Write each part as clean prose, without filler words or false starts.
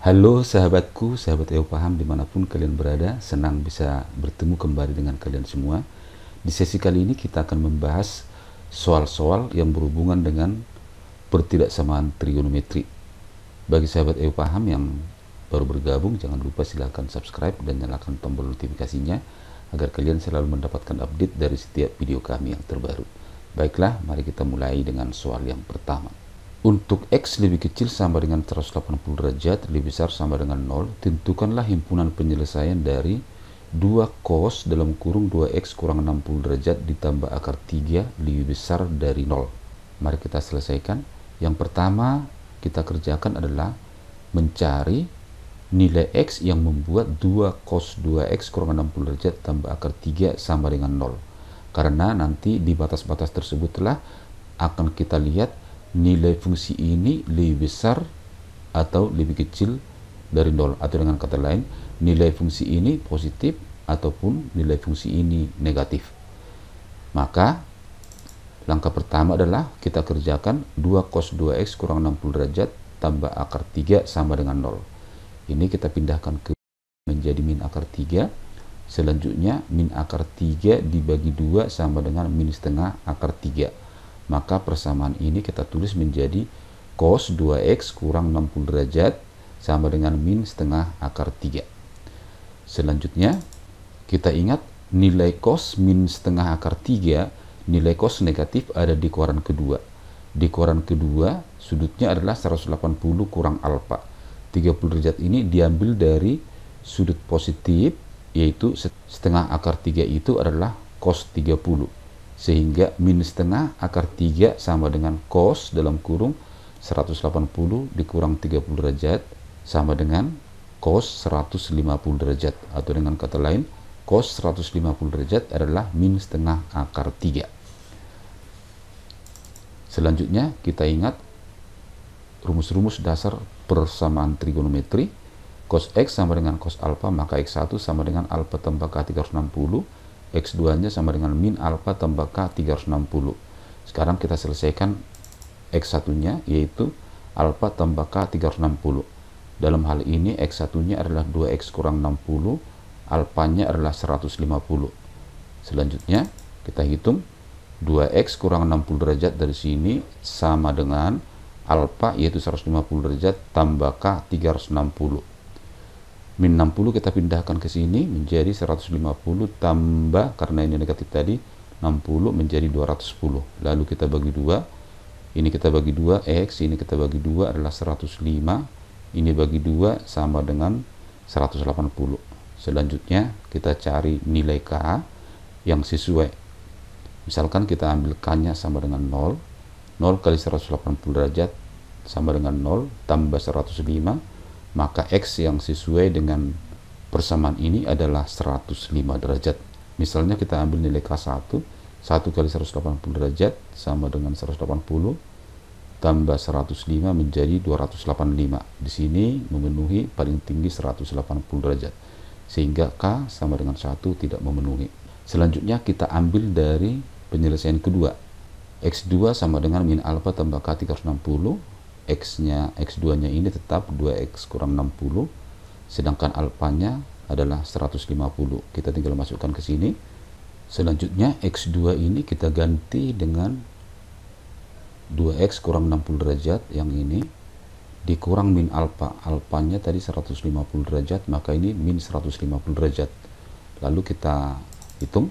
Halo sahabatku, sahabat EO Paham dimanapun kalian berada, senang bisa bertemu kembali dengan kalian semua. Di sesi kali ini kita akan membahas soal-soal yang berhubungan dengan pertidaksamaan trigonometri. Bagi sahabat EO Paham yang baru bergabung, jangan lupa silahkan subscribe dan nyalakan tombol notifikasinya agar kalian selalu mendapatkan update dari setiap video kami yang terbaru. Baiklah, mari kita mulai dengan soal yang pertama. Untuk X lebih kecil sama dengan 180 derajat, lebih besar sama dengan 0, tentukanlah himpunan penyelesaian dari 2 cos dalam kurung 2X kurang 60 derajat ditambah akar 3 lebih besar dari 0. Mari kita selesaikan. Yang pertama kita kerjakan adalah mencari nilai X yang membuat 2 cos 2X kurang 60 derajat tambah akar 3 sama dengan 0. Karena nanti di batas-batas tersebutlah akan kita lihat nilai fungsi ini lebih besar atau lebih kecil dari 0, atau dengan kata lain nilai fungsi ini positif ataupun nilai fungsi ini negatif. Maka langkah pertama adalah kita kerjakan 2 cos 2x kurang 60 derajat tambah akar 3 sama dengan 0. Ini kita pindahkan ke menjadi min akar 3. Selanjutnya min akar 3 dibagi 2 sama dengan min setengah akar 3. Maka persamaan ini kita tulis menjadi cos 2x kurang 60 derajat sama dengan min setengah akar 3. Selanjutnya kita ingat nilai cos min setengah akar 3, nilai cos negatif ada di koran kedua. Di koran kedua sudutnya adalah 180 kurang alfa. 30 derajat ini diambil dari sudut positif, yaitu setengah akar 3 itu adalah cos 30. Sehingga min setengah akar 3 sama dengan cos dalam kurung 180 dikurang 30 derajat sama dengan cos 150 derajat, atau dengan kata lain cos 150 derajat adalah min setengah akar 3. Selanjutnya kita ingat rumus-rumus dasar persamaan trigonometri. Cos X sama dengan cos alfa, maka X1 sama dengan alfa tambah K 360, X2 nya sama dengan min alfa tambah K 360. Sekarang kita selesaikan X1 nya, yaitu alfa tambah K 360. Dalam hal ini X1 nya adalah 2X kurang 60, alfa nya adalah 150. Selanjutnya kita hitung 2X kurang 60 derajat dari sini sama dengan alfa, yaitu 150 derajat tambah K 360. Min 60 kita pindahkan ke sini menjadi 150 tambah, karena ini negatif tadi, 60 menjadi 210. Lalu kita bagi 2. Ini kita bagi 2 X, ini kita bagi 2 adalah 105. Ini bagi 2 sama dengan 180. Selanjutnya kita cari nilai K yang sesuai. Misalkan kita ambil K-nya sama dengan 0. 0 kali 180 derajat sama dengan 0 tambah 105. Maka X yang sesuai dengan persamaan ini adalah 105 derajat. Misalnya kita ambil nilai K1, 1 kali 180 derajat sama dengan 180 tambah 105 menjadi 285. Di sini memenuhi paling tinggi 180 derajat, sehingga K sama dengan 1 tidak memenuhi. Selanjutnya kita ambil dari penyelesaian kedua. X2 sama dengan min alfa tambah K 360. X2 nya ini tetap 2X kurang 60, sedangkan alfanya adalah 150. Kita tinggal masukkan ke sini. Selanjutnya X2 ini kita ganti dengan 2X kurang 60 derajat, yang ini dikurang min alfa. Alfanya tadi 150 derajat, maka ini min 150 derajat. Lalu kita hitung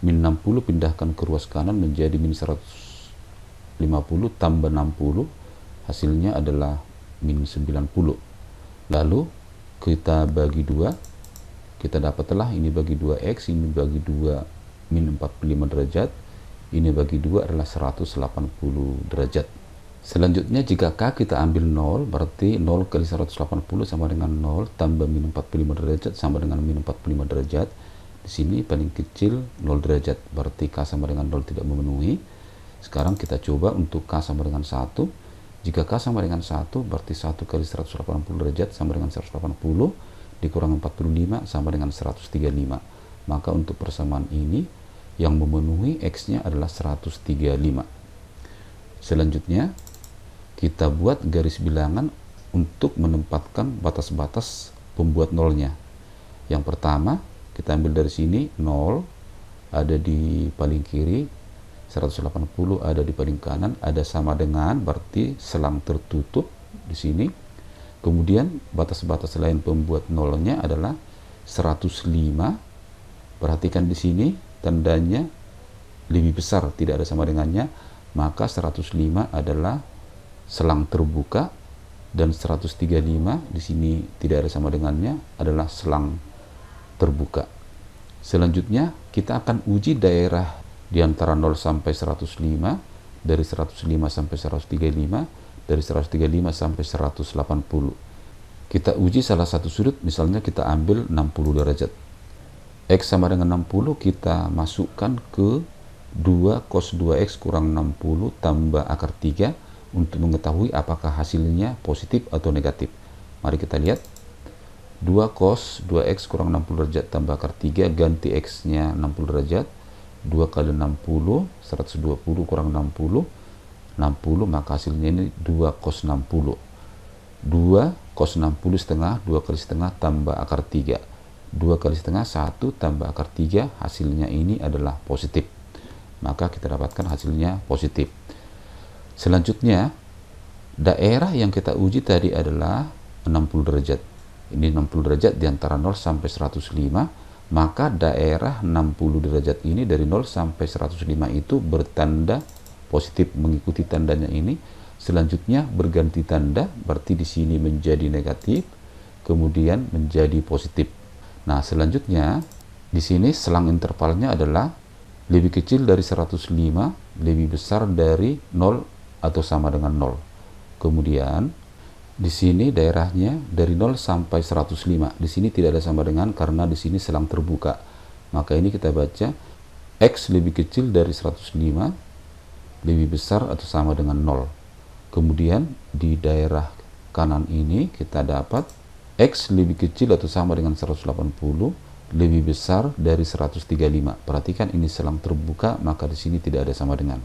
min 60 pindahkan ke ruas kanan menjadi min 150 tambah 60, hasilnya adalah min 90. Lalu kita bagi 2, kita dapatlah ini bagi 2X, ini bagi 2 min 45 derajat, ini bagi 2 adalah 180 derajat. Selanjutnya jika K kita ambil 0, berarti 0 kali 180 sama dengan 0 tambah min 45 derajat sama dengan min 45 derajat. Di sini paling kecil 0 derajat, berarti K sama dengan 0 tidak memenuhi. Sekarang kita coba untuk K sama dengan 1. Jika K sama dengan 1, berarti 1 kali 180 derajat sama dengan 180, dikurang 45 sama dengan 135. Maka untuk persamaan ini yang memenuhi X-nya adalah 135. Selanjutnya kita buat garis bilangan untuk menempatkan batas-batas pembuat nolnya. Yang pertama, kita ambil dari sini 0 ada di paling kiri, 180 ada di paling kanan, ada sama dengan berarti selang tertutup di sini. Kemudian batas-batas lain pembuat nolnya adalah 105. Perhatikan di sini tandanya lebih besar, tidak ada sama dengannya, maka 105 adalah selang terbuka, dan 135 di sini tidak ada sama dengannya adalah selang terbuka. Selanjutnya kita akan uji daerah di antara 0 sampai 105, dari 105 sampai 135, dari 135 sampai 180. Kita uji salah satu sudut, misalnya kita ambil 60 derajat. X sama dengan 60 kita masukkan ke 2 cos 2x kurang 60 tambah akar 3 untuk mengetahui apakah hasilnya positif atau negatif. Mari kita lihat. 2 cos 2x kurang 60 derajat tambah akar 3, ganti x nya 60 derajat, 2 kali 60 120 kurang 60 maka hasilnya ini 2 cos 60. 2 cos 60 setengah, 2 kali setengah tambah akar 3, 2 kali setengah 1 tambah akar 3, hasilnya ini adalah positif, maka kita dapatkan hasilnya positif. Selanjutnya daerah yang kita uji tadi adalah 60 derajat. Ini 60 derajat di antara 0 sampai 105, maka daerah 60 derajat ini dari 0 sampai 105 itu bertanda positif, mengikuti tandanya ini. Selanjutnya berganti tanda, berarti di sini menjadi negatif, kemudian menjadi positif. Nah, selanjutnya di sini selang intervalnya adalah lebih kecil dari 105, lebih besar dari 0 atau sama dengan 0. Kemudian di sini daerahnya dari 0 sampai 105. Di sini tidak ada sama dengan karena di sini selang terbuka. Maka ini kita baca X lebih kecil dari 105, lebih besar atau sama dengan 0. Kemudian di daerah kanan ini kita dapat X lebih kecil atau sama dengan 180, lebih besar dari 135. Perhatikan ini selang terbuka, maka di sini tidak ada sama dengan.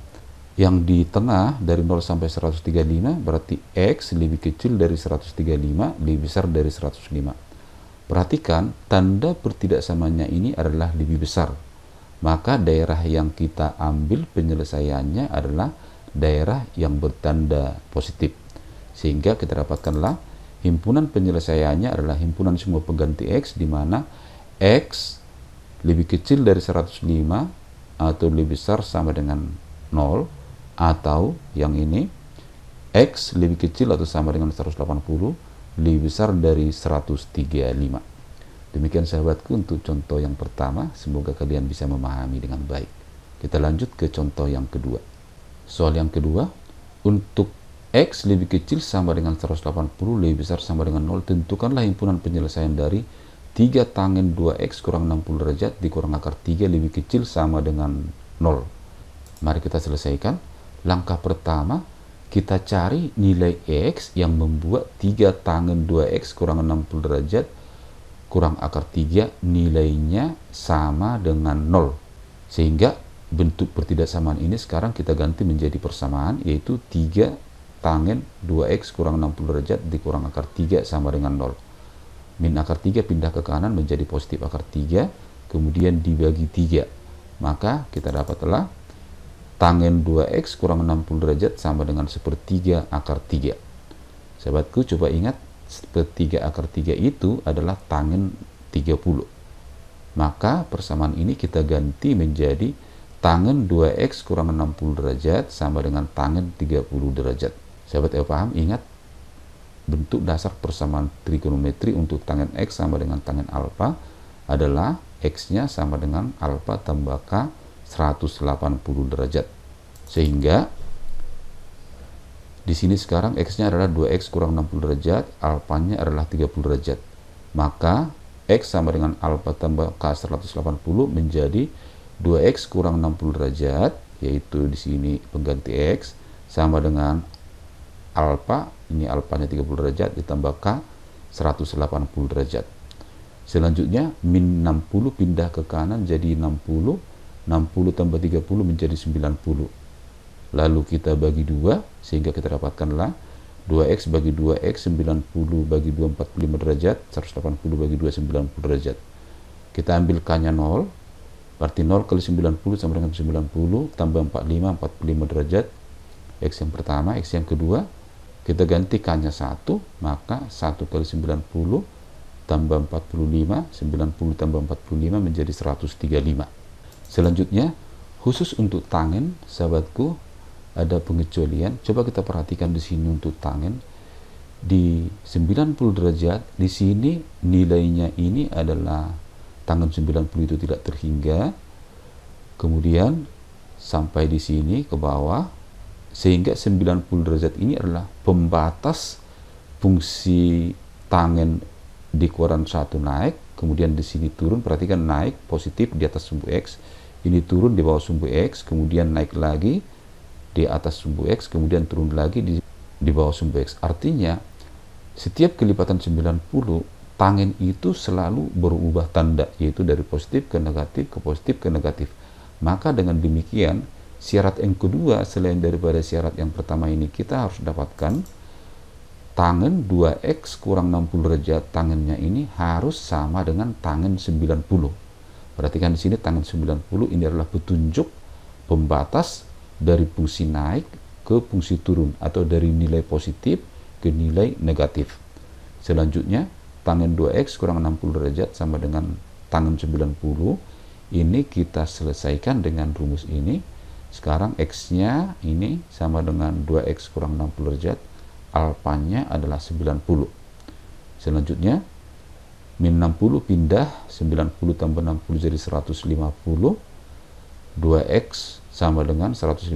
Yang di tengah dari 0 sampai 135 berarti X lebih kecil dari 135, lebih besar dari 105. Perhatikan tanda pertidaksamanya ini adalah lebih besar. Maka daerah yang kita ambil penyelesaiannya adalah daerah yang bertanda positif. Sehingga kita dapatkanlah himpunan penyelesaiannya adalah himpunan semua pengganti X, di mana X lebih kecil dari 105 atau lebih besar sama dengan 0, atau yang ini X lebih kecil atau sama dengan 180, lebih besar dari 135. Demikian sahabatku untuk contoh yang pertama, semoga kalian bisa memahami dengan baik. Kita lanjut ke contoh yang kedua. Soal yang kedua, untuk X lebih kecil sama dengan 180, lebih besar sama dengan 0, tentukanlah himpunan penyelesaian dari 3 tangen 2X kurang 60 derajat dikurang akar 3 lebih kecil sama dengan 0. Mari kita selesaikan. Langkah pertama, kita cari nilai X yang membuat 3 tangen 2X kurang 60 derajat kurang akar 3 nilainya sama dengan 0. Sehingga bentuk pertidaksamaan ini sekarang kita ganti menjadi persamaan, yaitu 3 tangen 2X kurang 60 derajat dikurang akar 3 sama dengan 0. Min akar 3 pindah ke kanan menjadi positif akar 3, kemudian dibagi 3. Maka kita dapatlah tangen 2X kurang 60 derajat sama dengan 1/3 akar 3. Sahabatku, coba ingat 1/3 akar 3 itu adalah tangen 30. Maka persamaan ini kita ganti menjadi tangen 2X kurang 60 derajat sama dengan tangen 30 derajat. Sahabat yang paham, ingat bentuk dasar persamaan trigonometri untuk tangen X sama dengan tangen alfa adalah X-nya sama dengan alfa tambah K 180 derajat. Sehingga di sini sekarang X-nya adalah 2X kurang 60 derajat, alfanya adalah 30 derajat. Maka X sama dengan alfa tambah K 180 menjadi 2X kurang 60 derajat, yaitu di sini pengganti X, sama dengan alfa, ini alfanya 30 derajat ditambah K 180 derajat. Selanjutnya min 60 pindah ke kanan jadi 60 tambah 30 menjadi 90. Lalu kita bagi 2 sehingga kita dapatkanlah 2x bagi 2x, 90 bagi 2, 45 derajat, 180 bagi 2, 90 derajat. Kita ambil k-nya 0, berarti 0 kali 90 sama dengan 90, tambah 45, 45 derajat. X yang pertama, X yang kedua, kita ganti k-nya 1, maka 1 kali 90 tambah 45, 90 tambah 45 menjadi 135. Selanjutnya, khusus untuk tangen, sahabatku, ada pengecualian. Coba kita perhatikan di sini untuk tangen. Di 90 derajat, di sini nilainya ini adalah tangen 90 itu tidak terhingga. Kemudian sampai di sini ke bawah, sehingga 90 derajat ini adalah pembatas fungsi tangen di kuadran 1 naik, kemudian di sini turun. Perhatikan, naik positif di atas sumbu X, ini turun di bawah sumbu X, kemudian naik lagi di atas sumbu X, kemudian turun lagi di bawah sumbu X. Artinya setiap kelipatan 90, tangen itu selalu berubah tanda, yaitu dari positif ke negatif, ke positif ke negatif. Maka dengan demikian, syarat yang kedua selain daripada syarat yang pertama ini, kita harus dapatkan tangen 2x kurang 60 derajat, tangennya ini harus sama dengan tangen 90. Perhatikan di sini tangen 90 ini adalah petunjuk pembatas dari fungsi naik ke fungsi turun, atau dari nilai positif ke nilai negatif. Selanjutnya, tangen 2x kurang 60 derajat sama dengan tangen 90. Ini kita selesaikan dengan rumus ini. Sekarang x-nya ini sama dengan 2x kurang 60 derajat, alfanya adalah 90. Selanjutnya, min 60 pindah, 90 tambah 60 jadi 150. 2x sama dengan 150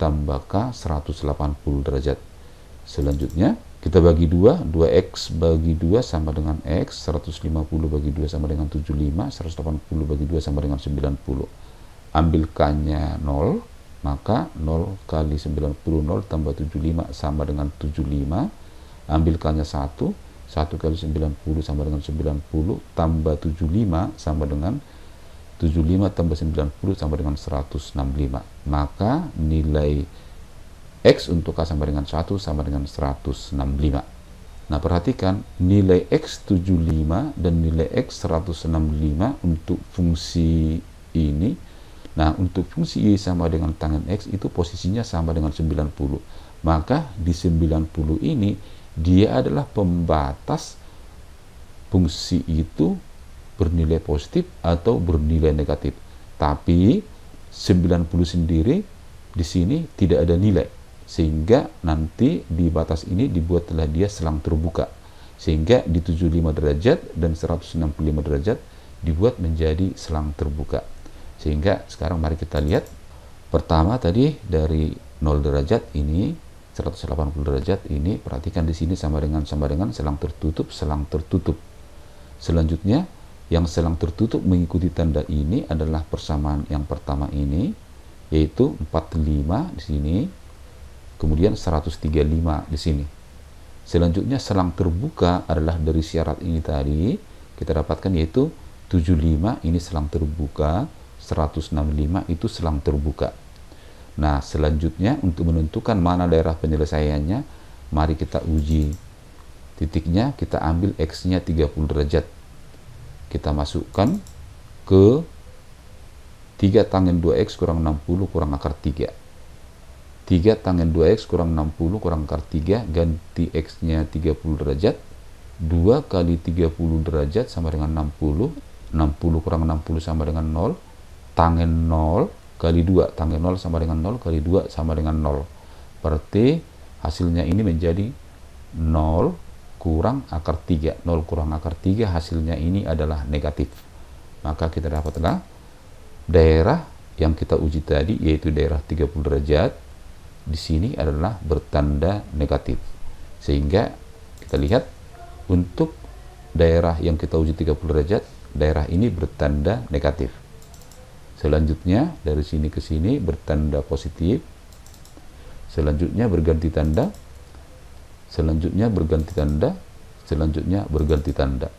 tambah k 180 derajat. Selanjutnya kita bagi 2, 2x bagi 2 sama dengan x, 150 bagi 2 sama dengan 75, 180 bagi 2 sama dengan 90. Ambil k-nya 0, maka 0 kali 90, 0 tambah 75 sama dengan 75. Ambil k-nya 1, 1 kali 90 sama dengan 90, tambah 75 sama dengan 75 tambah 90 sama dengan 165. Maka nilai X untuk K sama dengan 1 sama dengan 165. Nah, perhatikan nilai X 75 dan nilai X 165 untuk fungsi ini. Nah, untuk fungsi Y sama dengan tangen X itu posisinya sama dengan 90. Maka di 90 ini dia adalah pembatas fungsi itu bernilai positif atau bernilai negatif. Tapi 90 sendiri di sini tidak ada nilai, sehingga nanti di batas ini dibuatlah dia selang terbuka, sehingga di 75 derajat dan 165 derajat dibuat menjadi selang terbuka. Sehingga sekarang mari kita lihat. Pertama tadi dari 0 derajat ini, 180 derajat ini, perhatikan di sini sama dengan selang tertutup, selang tertutup. Selanjutnya yang selang tertutup mengikuti tanda ini adalah persamaan yang pertama ini, yaitu 45 di sini, kemudian 135 di sini. Selanjutnya selang terbuka adalah dari syarat ini tadi kita dapatkan, yaitu 75 ini selang terbuka, 165 itu selang terbuka. Nah, selanjutnya untuk menentukan mana daerah penyelesaiannya, mari kita uji. Titiknya kita ambil X-nya 30 derajat. Kita masukkan ke 3 tangen 2x kurang 60 kurang akar 3. 3 tangen 2x kurang 60 kurang akar 3, ganti x-nya 30 derajat. 2 kali 30 derajat sama dengan 60. 60 kurang 60 sama dengan 0. Tangen 0 kali 2. Tangen 0 sama dengan 0 kali 2 sama dengan 0. Berarti hasilnya ini menjadi 0 kurang akar 3. 0 kurang akar 3 hasilnya ini adalah negatif. Maka kita dapatlah daerah yang kita uji tadi, yaitu daerah 30 derajat di sini adalah bertanda negatif. Sehingga kita lihat untuk daerah yang kita uji 30 derajat, daerah ini bertanda negatif. Selanjutnya dari sini ke sini bertanda positif. Selanjutnya berganti tanda. Selanjutnya berganti tanda, selanjutnya berganti tanda.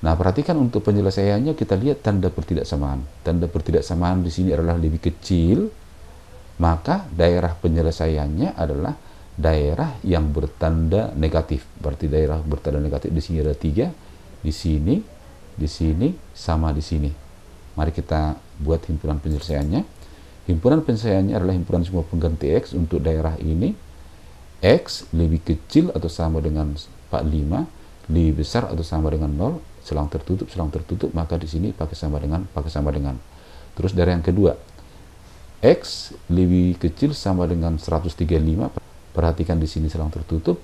Nah, perhatikan untuk penyelesaiannya kita lihat tanda pertidaksamaan. Tanda pertidaksamaan di sini adalah lebih kecil, maka daerah penyelesaiannya adalah daerah yang bertanda negatif. Berarti daerah bertanda negatif di sini ada 3, di sini, sama di sini. Mari kita buat himpunan penyelesaiannya. Himpunan penyelesaiannya adalah himpunan semua pengganti X untuk daerah ini. X lebih kecil atau sama dengan 45, lebih besar atau sama dengan 0, selang tertutup, maka di sini pakai sama dengan. Terus daerah yang kedua, X lebih kecil sama dengan 135, perhatikan di sini selang tertutup,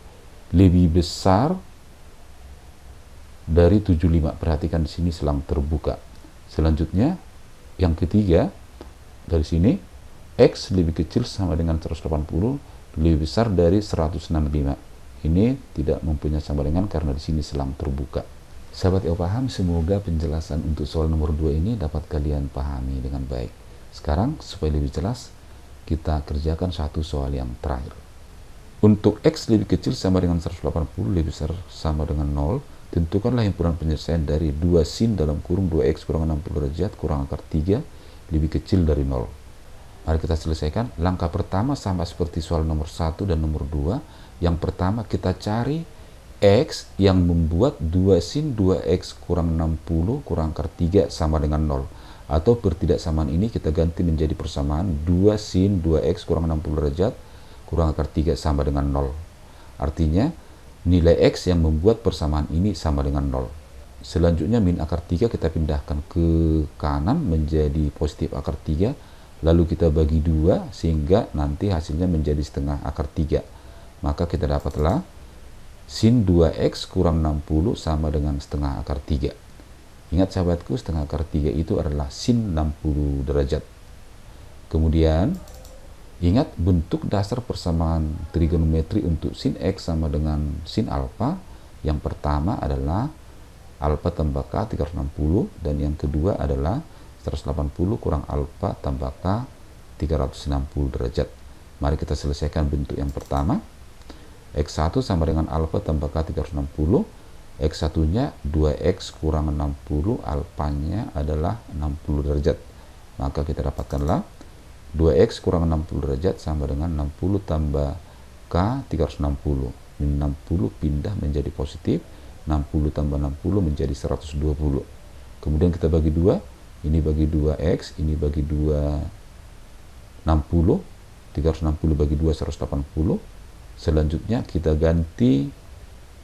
lebih besar dari 75, perhatikan di sini selang terbuka. Selanjutnya, yang ketiga, dari sini, X lebih kecil sama dengan 180, lebih besar dari 165. Ini tidak mempunyai sama dengan karena di sini selang terbuka. Sahabat EO paham, semoga penjelasan untuk soal nomor 2 ini dapat kalian pahami dengan baik. Sekarang, supaya lebih jelas, kita kerjakan satu soal yang terakhir. Untuk X lebih kecil sama dengan 180, lebih besar sama dengan 0, tentukanlah himpunan penyelesaian dari 2 sin dalam kurung 2X kurang 60 derajat kurang akar 3 lebih kecil dari 0. Mari kita selesaikan. Langkah pertama sama seperti soal nomor 1 dan nomor 2. Yang pertama kita cari X yang membuat 2 sin 2X kurang 60 kurang akar 3 sama dengan 0. Atau pertidaksamaan ini kita ganti menjadi persamaan 2 sin 2X kurang 60 derajat kurang akar 3 sama dengan 0. Artinya nilai X yang membuat persamaan ini sama dengan 0. Selanjutnya min akar 3 kita pindahkan ke kanan menjadi positif akar 3. Lalu kita bagi 2 sehingga nanti hasilnya menjadi setengah akar 3. Maka kita dapatlah sin 2X kurang 60 sama dengan setengah akar 3. Ingat sahabatku, setengah akar 3 itu adalah sin 60 derajat. Kemudian, ingat bentuk dasar persamaan trigonometri untuk sin X sama dengan sin alfa. Yang pertama adalah alfa tambah K 360 dan yang kedua adalah 180 kurang alfa tambah K 360 derajat. Mari kita selesaikan bentuk yang pertama. X1 sama dengan alfa tambah K 360. X1 nya 2X kurang 60, alfanya adalah 60 derajat. Maka kita dapatkanlah 2X kurang 60 derajat sama dengan 60 tambah K 360. Min 60 pindah menjadi positif, 60 tambah 60 menjadi 120. Kemudian kita bagi 2. Ini bagi 2X, ini bagi 2 60, 360 bagi 2 180. Selanjutnya kita ganti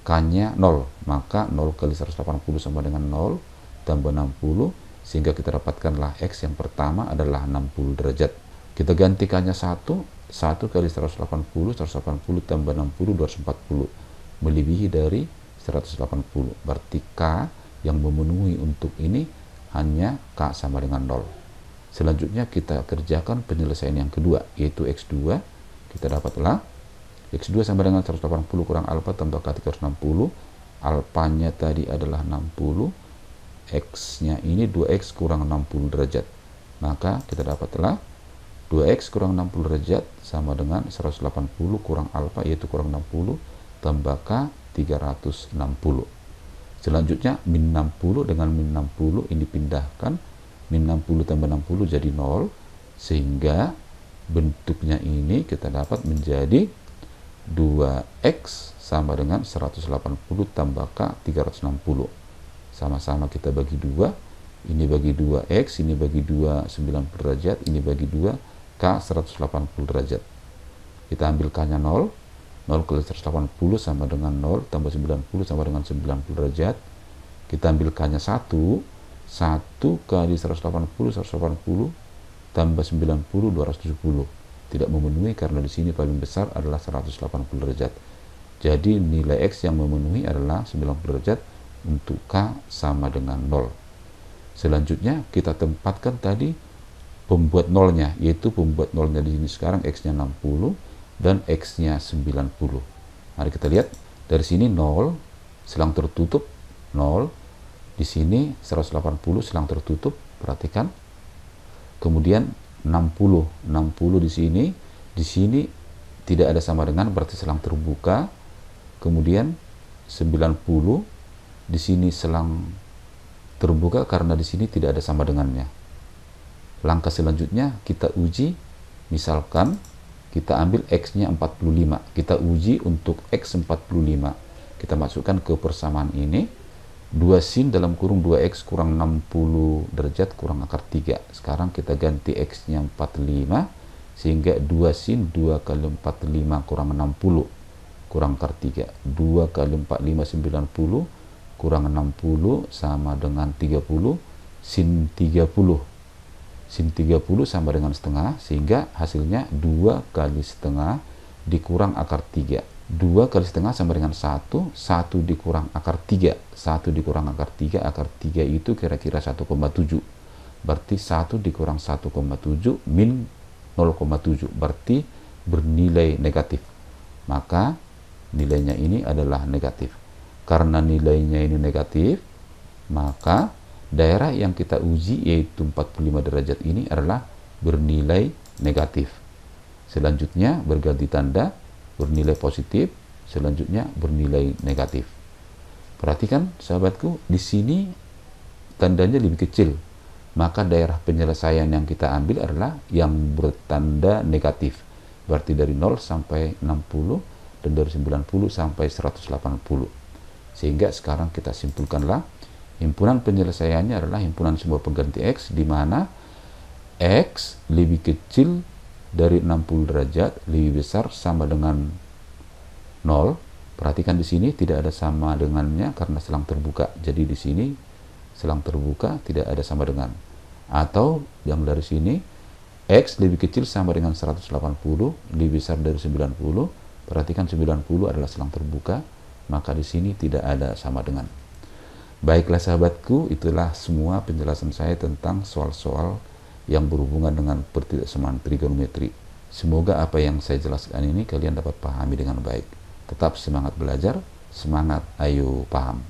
K-nya 0, maka 0 kali 180 sama dengan 0 tambah 60, sehingga kita dapatkanlah X yang pertama adalah 60 derajat. Kita ganti K-nya 1 kali 180, 180 tambah 60, 240, melebihi dari 180, berarti K yang memenuhi untuk ini hanya K sama dengan 0. Selanjutnya kita kerjakan penyelesaian yang kedua, yaitu X2. Kita dapatlah X2 sama dengan 180 kurang alfa tambah K 360. Alfanya tadi adalah 60. X-nya ini 2X kurang 60 derajat. Maka kita dapatlah 2X kurang 60 derajat sama dengan 180 kurang alfa, yaitu kurang 60, tambah K 360. Selanjutnya min 60 dengan min 60 ini pindahkan, min 60 tambah 60 jadi 0, sehingga bentuknya ini kita dapat menjadi 2X sama dengan 180 tambah K 360. Sama-sama kita bagi 2, ini bagi 2X, ini bagi 2 90 derajat, ini bagi 2 K 180 derajat. Kita ambil K nya 0 kali 180 sama dengan 0 tambah 90 sama dengan 90 derajat. Kita ambil K-nya 1 kali 180 tambah 90 270. Tidak memenuhi karena di sini paling besar adalah 180 derajat. Jadi nilai X yang memenuhi adalah 90 derajat untuk K sama dengan 0. Selanjutnya kita tempatkan tadi pembuat nolnya, yaitu pembuat nolnya di sini sekarang X-nya 60 dan X-nya 90. Mari kita lihat dari sini 0 selang tertutup 0, di sini 180 selang tertutup, perhatikan. Kemudian 60 di sini tidak ada sama dengan, berarti selang terbuka. Kemudian 90 di sini selang terbuka karena di sini tidak ada sama dengannya. Langkah selanjutnya kita uji, misalkan kita ambil X-nya 45, kita uji untuk X 45, kita masukkan ke persamaan ini, 2 sin dalam kurung 2X kurang 60 derajat kurang akar 3. Sekarang kita ganti X-nya 45, sehingga 2 sin 2 kali 45 kurang 60 kurang akar 3. 2 kali 45 90 kurang 60 sama dengan 30, sin 30. Sin 30 sama dengan setengah, sehingga hasilnya 2 kali setengah dikurang akar 3. 2 kali setengah sama dengan 1, 1 dikurang akar 3. 1 dikurang akar 3, akar 3 itu kira-kira 1,7. Berarti 1 dikurang 1,7 min 0,7, berarti bernilai negatif. Maka nilainya ini adalah negatif. Karena nilainya ini negatif, maka daerah yang kita uji yaitu 45 derajat ini adalah bernilai negatif. Selanjutnya berganti tanda, bernilai positif, selanjutnya bernilai negatif. Perhatikan sahabatku, di sini tandanya lebih kecil, maka daerah penyelesaian yang kita ambil adalah yang bertanda negatif. Berarti dari 0 sampai 60 dan dari 90 sampai 180. Sehingga sekarang kita simpulkanlah, himpunan penyelesaiannya adalah himpunan simbol pengganti X, di mana X lebih kecil dari 60 derajat, lebih besar sama dengan 0. Perhatikan di sini tidak ada sama dengannya karena selang terbuka. Jadi di sini selang terbuka tidak ada sama dengan. Atau yang dari sini X lebih kecil sama dengan 180, lebih besar dari 90. Perhatikan 90 adalah selang terbuka, maka di sini tidak ada sama dengan. Baiklah sahabatku, itulah semua penjelasan saya tentang soal-soal yang berhubungan dengan pertidaksamaan trigonometri. Semoga apa yang saya jelaskan ini kalian dapat pahami dengan baik. Tetap semangat belajar, semangat ayo paham.